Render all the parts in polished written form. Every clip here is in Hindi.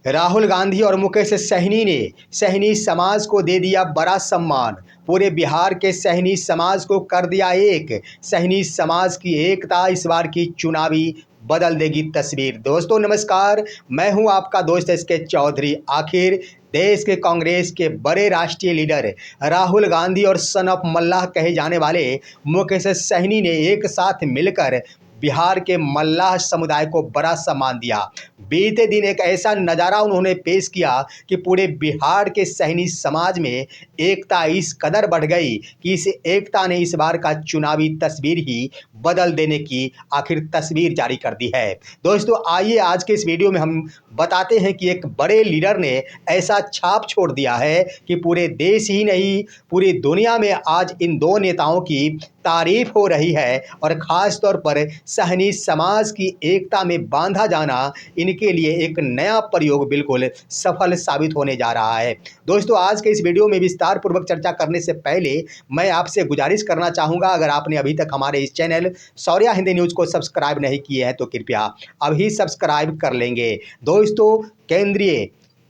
राहुल गांधी और मुकेश सहनी ने सहनी समाज को दे दिया बड़ा सम्मान। पूरे बिहार के सहनी समाज को कर दिया एक। सहनी समाज की एकता इस बार की चुनावी बदल देगी तस्वीर। दोस्तों नमस्कार, मैं हूं आपका दोस्त एस के चौधरी। आखिर देश के कांग्रेस के बड़े राष्ट्रीय लीडर राहुल गांधी और सन ऑफ मल्लाह कहे जाने वाले मुकेश सहनी ने एक साथ मिलकर बिहार के मल्लाह समुदाय को बड़ा सम्मान दिया। बीते दिन एक ऐसा नज़ारा उन्होंने पेश किया कि पूरे बिहार के सहनी समाज में एकता इस कदर बढ़ गई कि इस एकता ने इस बार का चुनावी तस्वीर ही बदल देने की आखिर तस्वीर जारी कर दी है। दोस्तों आइए आज के इस वीडियो में हम बताते हैं कि एक बड़े लीडर ने ऐसा छाप छोड़ दिया है कि पूरे देश ही नहीं पूरी दुनिया में आज इन दो नेताओं की तारीफ हो रही है और ख़ास तौर पर सहनी समाज की एकता में बांधा जाना इनके लिए एक नया प्रयोग बिल्कुल सफल साबित होने जा रहा है। दोस्तों आज के इस वीडियो में विस्तार पूर्वक चर्चा करने से पहले मैं आपसे गुजारिश करना चाहूँगा, अगर आपने अभी तक हमारे इस चैनल शौर्या हिंदी न्यूज़ को सब्सक्राइब नहीं किए हैं तो कृपया अभी सब्सक्राइब कर लेंगे। दोस्तों केंद्रीय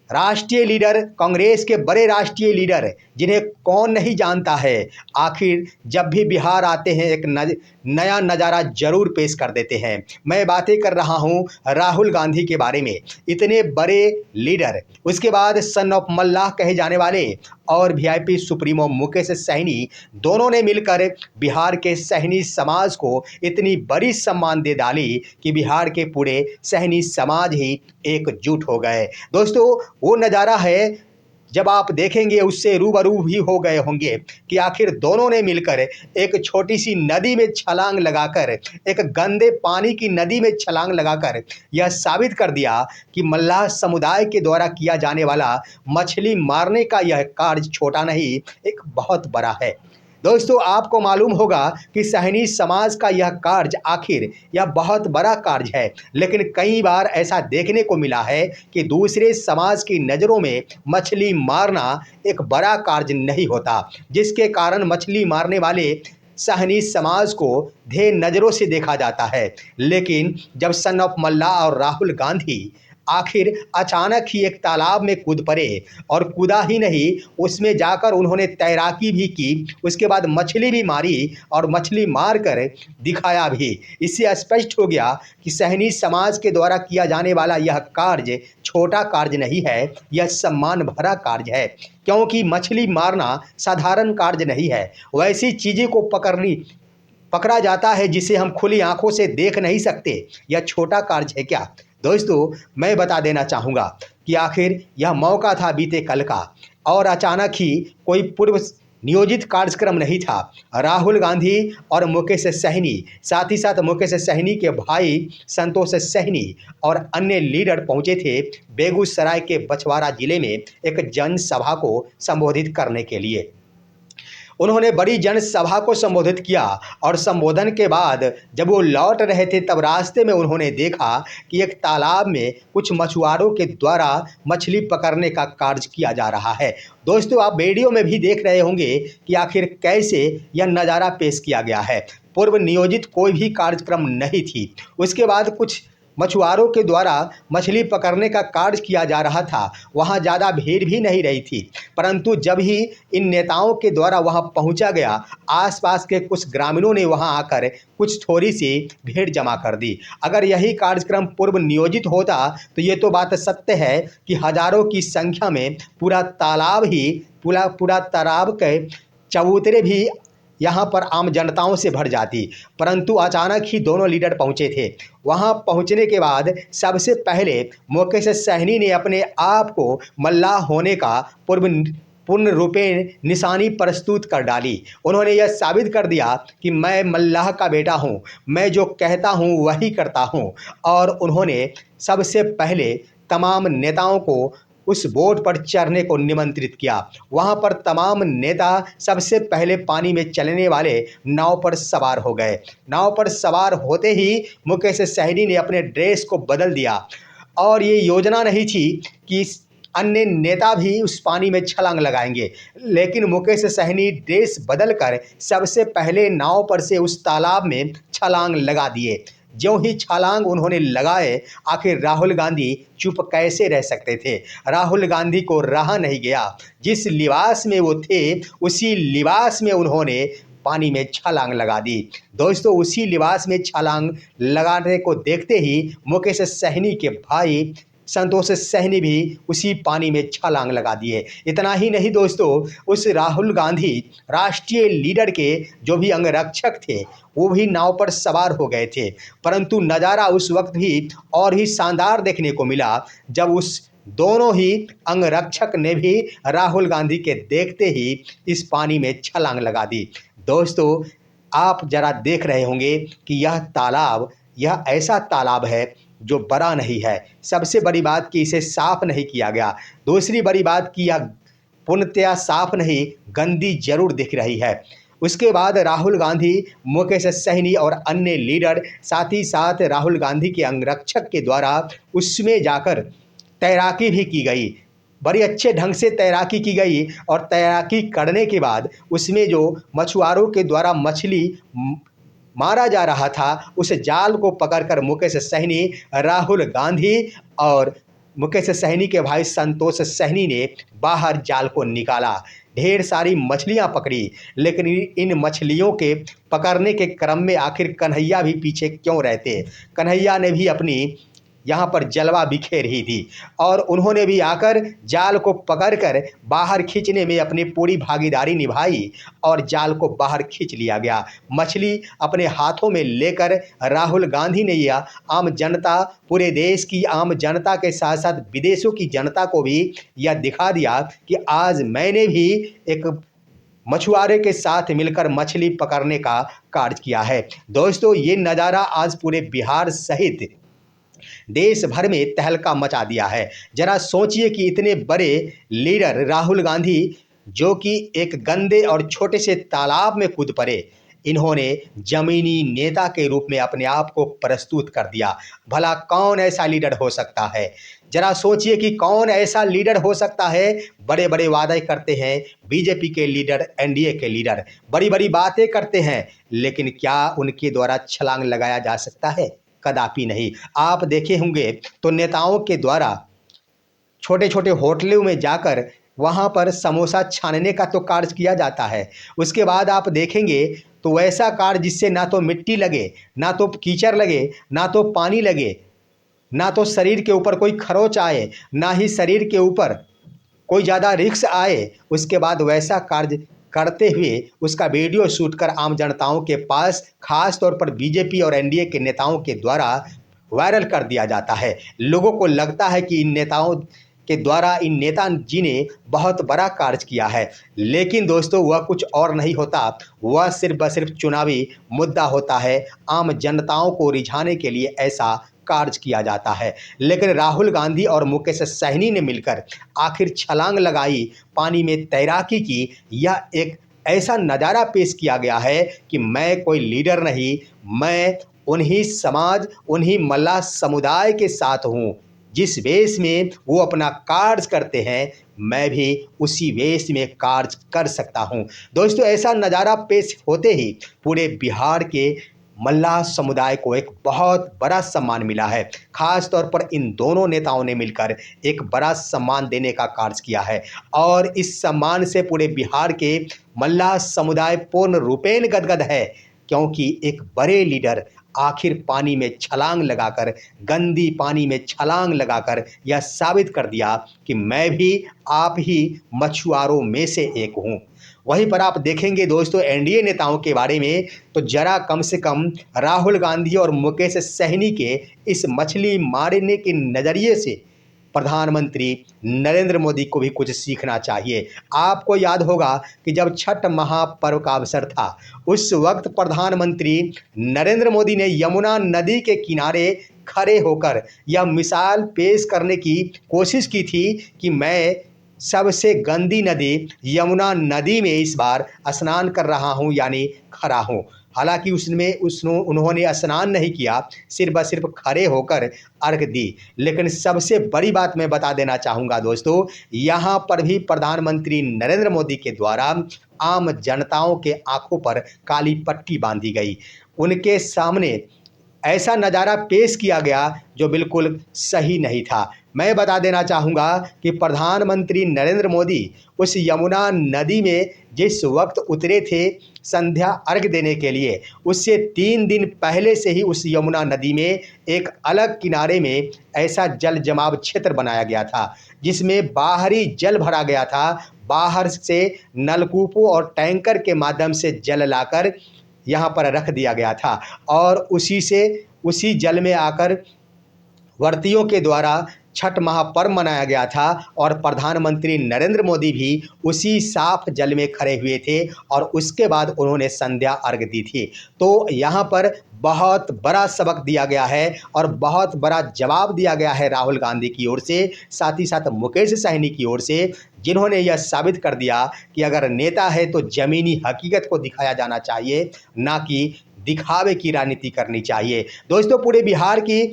राष्ट्रीय लीडर, कांग्रेस के बड़े राष्ट्रीय लीडर जिन्हें कौन नहीं जानता है, आखिर जब भी बिहार आते हैं एक नया नज़ारा जरूर पेश कर देते हैं। मैं बातें कर रहा हूं राहुल गांधी के बारे में। इतने बड़े लीडर, उसके बाद सन ऑफ मल्लाह कहे जाने वाले और वीआईपी सुप्रीमो मुकेश सहनी, दोनों ने मिलकर बिहार के सहनी समाज को इतनी बड़ी सम्मान दे डाली कि बिहार के पूरे सहनी समाज ही एकजुट हो गए। दोस्तों वो नज़ारा है जब आप देखेंगे उससे रूबरू भी हो गए होंगे कि आखिर दोनों ने मिलकर एक छोटी सी नदी में छलांग लगाकर, एक गंदे पानी की नदी में छलांग लगाकर यह साबित कर दिया कि मल्लाह समुदाय के द्वारा किया जाने वाला मछली मारने का यह कार्य छोटा नहीं, एक बहुत बड़ा है। दोस्तों आपको मालूम होगा कि सहनी समाज का यह कार्य आखिर यह बहुत बड़ा कार्य है, लेकिन कई बार ऐसा देखने को मिला है कि दूसरे समाज की नज़रों में मछली मारना एक बड़ा कार्य नहीं होता, जिसके कारण मछली मारने वाले सहनी समाज को ढेर नज़रों से देखा जाता है। लेकिन जब सन ऑफ मल्लाह और राहुल गांधी आखिर अचानक ही एक तालाब में कूद पड़े और कूदा ही नहीं, उसमें जाकर उन्होंने तैराकी भी की, उसके बाद मछली भी मारी और मछली मार कर दिखाया भी। इससे स्पष्ट हो गया कि सहनी समाज के द्वारा किया जाने वाला यह कार्य छोटा कार्य नहीं है, यह सम्मान भरा कार्य है, क्योंकि मछली मारना साधारण कार्य नहीं है। वैसी चीज़ें को पकड़ा जाता है जिसे हम खुली आंखों से देख नहीं सकते, यह छोटा कार्य है क्या? दोस्तों मैं बता देना चाहूँगा कि आखिर यह मौका था बीते कल का और अचानक ही कोई पूर्व नियोजित कार्यक्रम नहीं था। राहुल गांधी और मुकेश सहनी, साथ ही साथ मुकेश सहनी के भाई संतोष सहनी और अन्य लीडर पहुंचे थे बेगूसराय के बछवाड़ा जिले में एक जनसभा को संबोधित करने के लिए। उन्होंने बड़ी जनसभा को संबोधित किया और संबोधन के बाद जब वो लौट रहे थे तब रास्ते में उन्होंने देखा कि एक तालाब में कुछ मछुआरों के द्वारा मछली पकड़ने का कार्य किया जा रहा है। दोस्तों आप वीडियो में भी देख रहे होंगे कि आखिर कैसे यह नज़ारा पेश किया गया है। पूर्व नियोजित कोई भी कार्यक्रम नहीं थी। उसके बाद कुछ मछुआरों के द्वारा मछली पकड़ने का कार्य किया जा रहा था। वहाँ ज़्यादा भीड़ भी नहीं रही थी, परंतु जब ही इन नेताओं के द्वारा वहाँ पहुँचा गया, आसपास के कुछ ग्रामीणों ने वहाँ आकर कुछ थोड़ी सी भीड़ जमा कर दी। अगर यही कार्यक्रम पूर्व नियोजित होता तो ये तो बात सत्य है कि हज़ारों की संख्या में पूरा तालाब के चबूतरे भी यहाँ पर आम जनताओं से भर जाती, परंतु अचानक ही दोनों लीडर पहुँचे थे। वहाँ पहुँचने के बाद सबसे पहले मुकेश सहनी ने अपने आप को मल्लाह होने का पूर्ण रूपेण निशानी प्रस्तुत कर डाली। उन्होंने यह साबित कर दिया कि मैं मल्लाह का बेटा हूँ, मैं जो कहता हूँ वही करता हूँ। और उन्होंने सबसे पहले तमाम नेताओं को उस बोट पर चढ़ने को निमंत्रित किया। वहां पर तमाम नेता सबसे पहले पानी में चलने वाले नाव पर सवार हो गए। नाव पर सवार होते ही मुकेश सहनी ने अपने ड्रेस को बदल दिया और ये योजना नहीं थी कि अन्य नेता भी उस पानी में छलांग लगाएंगे, लेकिन मुकेश सहनी ड्रेस बदलकर सबसे पहले नाव पर से उस तालाब में छलांग लगा दिए। ज्यों ही छलांग उन्होंने लगाए, आखिर राहुल गांधी चुप कैसे रह सकते थे। राहुल गांधी को रहा नहीं गया। जिस लिबास में वो थे, उसी लिबास में उन्होंने पानी में छलांग लगा दी। दोस्तों, उसी लिबास में छलांग लगाने को देखते ही मुकेश सहनी के भाई संतोष सहनी भी उसी पानी में छलांग लगा दिए। इतना ही नहीं दोस्तों, उस राहुल गांधी राष्ट्रीय लीडर के जो भी अंगरक्षक थे, वो भी नाव पर सवार हो गए थे। परंतु नज़ारा उस वक्त भी और ही शानदार देखने को मिला, जब उस दोनों ही अंगरक्षक ने भी राहुल गांधी के देखते ही इस पानी में छलांग लगा दी। दोस्तों, आप जरा देख रहे होंगे कि यह ऐसा तालाब है जो बड़ा नहीं है। सबसे बड़ी बात कि इसे साफ नहीं किया गया। दूसरी बड़ी बात कि यह पूर्णतया साफ नहीं, गंदी जरूर दिख रही है। उसके बाद राहुल गांधी, मुकेश सहनी और अन्य लीडर, साथ ही साथ राहुल गांधी के अंगरक्षक के द्वारा उसमें जाकर तैराकी भी की गई। बड़ी अच्छे ढंग से तैराकी की गई और तैराकी करने के बाद उसमें जो मछुआरों के द्वारा मछली मारा जा रहा था, उस जाल को पकड़कर मुकेश सहनी, राहुल गांधी और मुकेश सहनी के भाई संतोष सहनी ने बाहर जाल को निकाला। ढेर सारी मछलियां पकड़ी, लेकिन इन मछलियों के पकड़ने के क्रम में आखिर कन्हैया भी पीछे क्यों रहते। कन्हैया ने भी अपनी यहाँ पर जलवा बिखेर ही थी और उन्होंने भी आकर जाल को पकड़कर बाहर खींचने में अपनी पूरी भागीदारी निभाई और जाल को बाहर खींच लिया गया। मछली अपने हाथों में लेकर राहुल गांधी ने यह आम जनता, पूरे देश की आम जनता के साथ साथ विदेशों की जनता को भी यह दिखा दिया कि आज मैंने भी एक मछुआरे के साथ मिलकर मछली पकड़ने का कार्य किया है। दोस्तों, ये नज़ारा आज पूरे बिहार सहित देश भर में तहलका मचा दिया है। जरा सोचिए कि इतने बड़े लीडर राहुल गांधी, जो कि एक गंदे और छोटे से तालाब में कूद पड़े, इन्होंने जमीनी नेता के रूप में अपने आप को प्रस्तुत कर दिया। भला कौन ऐसा लीडर हो सकता है? जरा सोचिए कि कौन ऐसा लीडर हो सकता है। बड़े बड़े वादे करते हैं बीजेपी के लीडर, एनडीए के लीडर, बड़ी बड़ी बातें करते हैं, लेकिन क्या उनके द्वारा छलांग लगाया जा सकता है? कदापि नहीं। आप देखे होंगे तो नेताओं के द्वारा छोटे छोटे होटलों में जाकर वहाँ पर समोसा छानने का तो कार्य किया जाता है। उसके बाद आप देखेंगे तो वैसा कार्य जिससे ना तो मिट्टी लगे, ना तो कीचड़ लगे, ना तो पानी लगे, ना तो शरीर के ऊपर कोई खरोच आए, ना ही शरीर के ऊपर कोई ज़्यादा रिस्क आए। उसके बाद वैसा कार्य करते हुए उसका वीडियो शूट कर आम जनताओं के पास, खास तौर पर बीजेपी और एनडीए के नेताओं के द्वारा वायरल कर दिया जाता है। लोगों को लगता है कि इन नेताओं के द्वारा, इन नेताजी ने बहुत बड़ा कार्य किया है, लेकिन दोस्तों वह कुछ और नहीं होता। वह सिर्फ व सिर्फ चुनावी मुद्दा होता है। आम जनताओं को रिझाने के लिए ऐसा कार्य किया जाता है। लेकिन राहुल गांधी और मुकेश सहनी ने मिलकर आखिर छलांग लगाई, पानी में तैराकी की। यह एक ऐसा नज़ारा पेश किया गया है कि मैं कोई लीडर नहीं, मैं उन्हीं समाज, उन्हीं मल्लाह समुदाय के साथ हूँ। जिस वेश में वो अपना कार्य करते हैं, मैं भी उसी वेश में कार्य कर सकता हूँ। दोस्तों, ऐसा नज़ारा पेश होते ही पूरे बिहार के मल्लाह समुदाय को एक बहुत बड़ा सम्मान मिला है। खास तौर पर इन दोनों नेताओं ने मिलकर एक बड़ा सम्मान देने का कार्य किया है और इस सम्मान से पूरे बिहार के मल्लाह समुदाय पूर्ण रूपेण गदगद है, क्योंकि एक बड़े लीडर आखिर पानी में छलांग लगाकर, गंदी पानी में छलांग लगाकर यह साबित कर दिया कि मैं भी आप ही मछुआरों में से एक हूँ। वहीं पर आप देखेंगे दोस्तों एनडीए नेताओं के बारे में, तो जरा कम से कम राहुल गांधी और मुकेश सहनी के इस मछली मारने के नज़रिए से प्रधानमंत्री नरेंद्र मोदी को भी कुछ सीखना चाहिए। आपको याद होगा कि जब छठ महापर्व का अवसर था, उस वक्त प्रधानमंत्री नरेंद्र मोदी ने यमुना नदी के किनारे खड़े होकर यह मिसाल पेश करने की कोशिश की थी कि मैं सबसे गंदी नदी यमुना नदी में इस बार स्नान कर रहा हूं, यानी खड़ा हूं। हालांकि उन्होंने स्नान नहीं किया, सिर्फ व सिर्फ खड़े होकर अर्घ दी। लेकिन सबसे बड़ी बात मैं बता देना चाहूँगा दोस्तों, यहाँ पर भी प्रधानमंत्री नरेंद्र मोदी के द्वारा आम जनताओं के आंखों पर काली पट्टी बांधी गई। उनके सामने ऐसा नज़ारा पेश किया गया जो बिल्कुल सही नहीं था। मैं बता देना चाहूँगा कि प्रधानमंत्री नरेंद्र मोदी उस यमुना नदी में जिस वक्त उतरे थे संध्या अर्घ्य देने के लिए, उससे 3 दिन पहले से ही उस यमुना नदी में एक अलग किनारे में ऐसा जल जमाव क्षेत्र बनाया गया था, जिसमें बाहरी जल भरा गया था। बाहर से नलकूपों और टैंकर के माध्यम से जल लाकर यहाँ पर रख दिया गया था और उसी जल में आकर व्रतियों के द्वारा छठ महापर्व मनाया गया था और प्रधानमंत्री नरेंद्र मोदी भी उसी साफ जल में खड़े हुए थे और उसके बाद उन्होंने संध्या अर्घ्य दी थी। तो यहाँ पर बहुत बड़ा सबक दिया गया है और बहुत बड़ा जवाब दिया गया है राहुल गांधी की ओर से, साथ ही साथ मुकेश सहनी की ओर से, जिन्होंने यह साबित कर दिया कि अगर नेता है तो ज़मीनी हकीकत को दिखाया जाना चाहिए, ना कि दिखावे की राजनीति करनी चाहिए। दोस्तों, पूरे बिहार की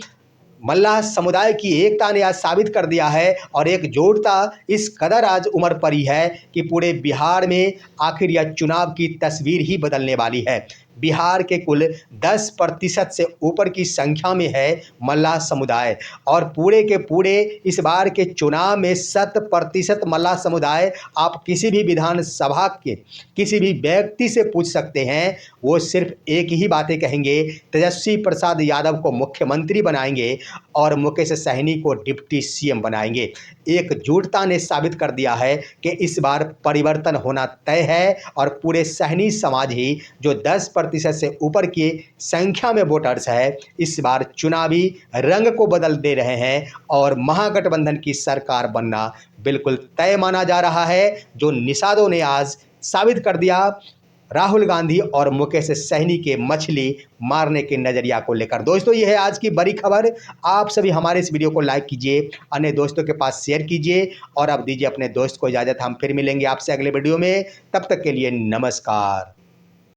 मल्लाह समुदाय की एकता ने आज साबित कर दिया है और एकजुटता इस कदर आज उमड़ पड़ी है कि पूरे बिहार में आखिर यह चुनाव की तस्वीर ही बदलने वाली है। बिहार के कुल 10% से ऊपर की संख्या में है मल्लाह समुदाय और पूरे के पूरे इस बार के चुनाव में 100% मल्लाह समुदाय आप किसी भी विधानसभा के किसी भी व्यक्ति से पूछ सकते हैं, वो सिर्फ एक ही बातें कहेंगे, तेजस्वी प्रसाद यादव को मुख्यमंत्री बनाएंगे और मुकेश सहनी को डिप्टी सीएम बनाएंगे। एकजुटता ने साबित कर दिया है कि इस बार परिवर्तन होना तय है और पूरे सहनी समाज ही जो 10% से ऊपर की संख्या में वोटर्स है, इस बार चुनावी रंग को बदल दे रहे हैं और महागठबंधन की सरकार बनना बिल्कुल तय माना जा रहा है, जो निषादों ने आज साबित कर दिया राहुल गांधी और मुकेश सहनी के मछली मारने के नज़रिया को लेकर। दोस्तों, ये है आज की बड़ी खबर। आप सभी हमारे इस वीडियो को लाइक कीजिए, अन्य दोस्तों के पास शेयर कीजिए और अब दीजिए अपने दोस्त को इजाज़त। हम फिर मिलेंगे आपसे अगले वीडियो में, तब तक के लिए नमस्कार।